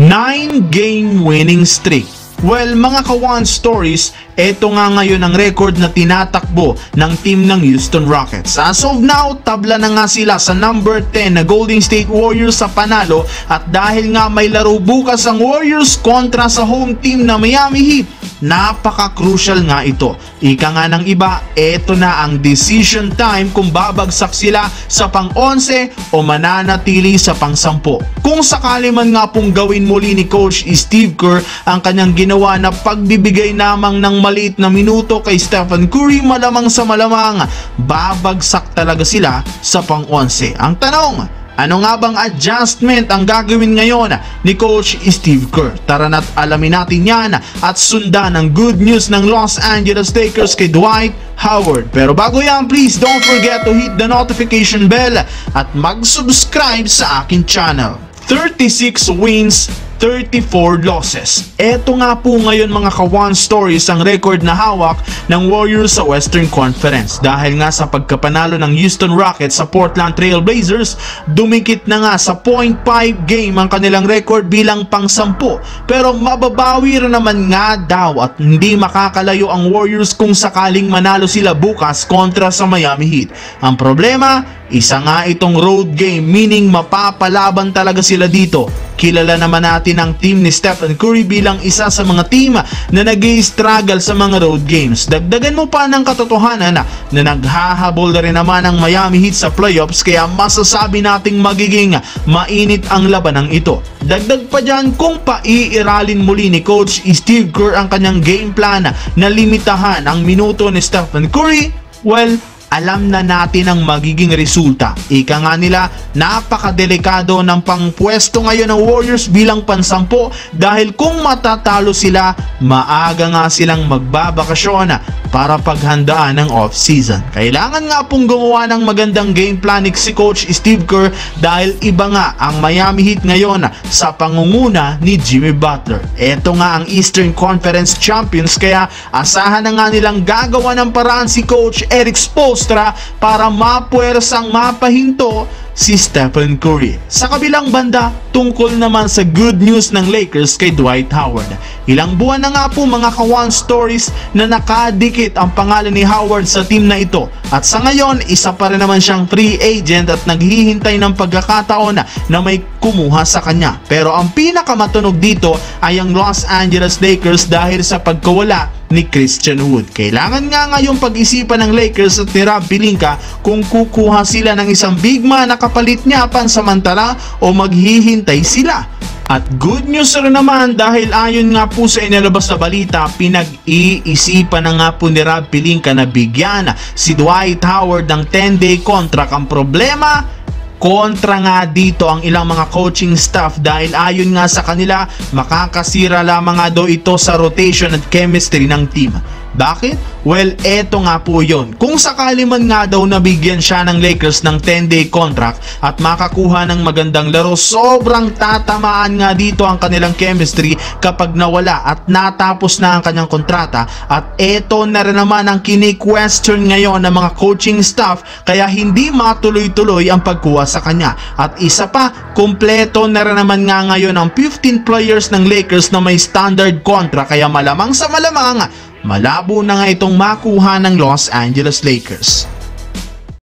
9-game winning streak. Well, mga ka-One Stories, ito nga ngayon ang record na tinatakbo ng team ng Houston Rockets. As of now, tabla na nga sila sa number 10 na Golden State Warriors sa panalo, at dahil nga may laro bukas ang Warriors kontra sa home team na Miami Heat, napaka-crucial nga ito. Ika nga ng iba, ito na ang decision time kung babagsak sila sa pang-11 o mananatili sa pang-10. Kung sakali man nga pong gawin muli ni Coach Steve Kerr ang kanyang ginawa na pagbibigay namang ng maliit na minuto kay Stephen Curry, malamang sa malamang babagsak talaga sila sa pang-11. Ang tanong, ano nga bang adjustment ang gagawin ngayon ni Coach Steve Kerr? Tara na't alamin natin yan at sundan ang good news ng Los Angeles Lakers kay Dwight Howard. Pero bago yan, please don't forget to hit the notification bell at mag-subscribe sa akin channel. 36 wins, 34 losses. Eto nga po ngayon mga ka-One Stories ang record na hawak ng Warriors sa Western Conference. Dahil nga sa pagkapanalo ng Houston Rockets sa Portland Trail Blazers, dumikit na nga sa 0.5 game ang kanilang record bilang pang-10. Pero mababawi rin naman nga daw at hindi makakalayo ang Warriors kung sakaling manalo sila bukas kontra sa Miami Heat. Ang problema, isa nga itong road game, meaning mapapalaban talaga sila dito. Kilala naman natin ang team ni Stephen Curry bilang isa sa mga team na nag-i-struggle sa mga road games. Dagdagan mo pa ng katotohanan na naghahabol na rin naman ang Miami Heat sa playoffs, kaya masasabi nating magiging mainit ang labanang ito. Dagdag pa dyan, kung paiiralin muli ni Coach Steve Kerr ang kanyang game plan na limitahan ang minuto ni Stephen Curry, well, alam na natin ang magiging resulta. Ika nga nila, napakadelikado ng pangpwesto ngayon ng Warriors bilang pansampo, dahil kung matatalo sila, maaga nga silang magbabakasyon para paghandaan ng off-season. Kailangan nga pong gumawa ng magandang game plan si Coach Steve Kerr, dahil iba nga ang Miami Heat ngayon sa pangunguna ni Jimmy Butler. Ito nga ang Eastern Conference Champions, kaya asahan na nga nilang gagawa ng paraan si Coach Erik Spoelstra para mapuwersang mapahinto si Stephen Curry. Sa kabilang banda, tungkol naman sa good news ng Lakers kay Dwight Howard. Ilang buwan na nga po mga ka-One Stories na nakadikit ang pangalan ni Howard sa team na ito. At sa ngayon, isa pa rin naman siyang free agent at naghihintay ng pagkakataon na may kumuha sa kanya. Pero ang pinakamatunog dito ay ang Los Angeles Lakers dahil sa pagkawala ni Christian Wood. Kailangan nga ngayong pag-isipan ng Lakers at ni Rob Pelinka kung kukuha sila ng isang big man na kapalit niya pansamantala o maghihintay sila. At good news rin naman, dahil ayon nga po sa inilabas na balita, pinag-iisipan na nga po ni Rob Pelinka na bigyan si Dwight Howard ng 10-day contract. Ang problema, kontra nga dito ang ilang mga coaching staff, dahil ayon nga sa kanila, makakasira lamang nga daw ito sa rotation at chemistry ng team. Bakit? Well, eto nga po yun. Kung sakali man nga daw nabigyan siya ng Lakers ng 10-day contract at makakuha ng magandang laro, sobrang tatamaan nga dito ang kanilang chemistry kapag nawala at natapos na ang kanyang kontrata. At eto na rin naman ang kini-question ngayon ng mga coaching staff, kaya hindi matuloy-tuloy ang pagkuha sa kanya. At isa pa, kumpleto na rin naman nga ngayon ang 15 players ng Lakers na may standard contract, kaya malamang sa malamang malabo na nga itong makuha ng Los Angeles Lakers.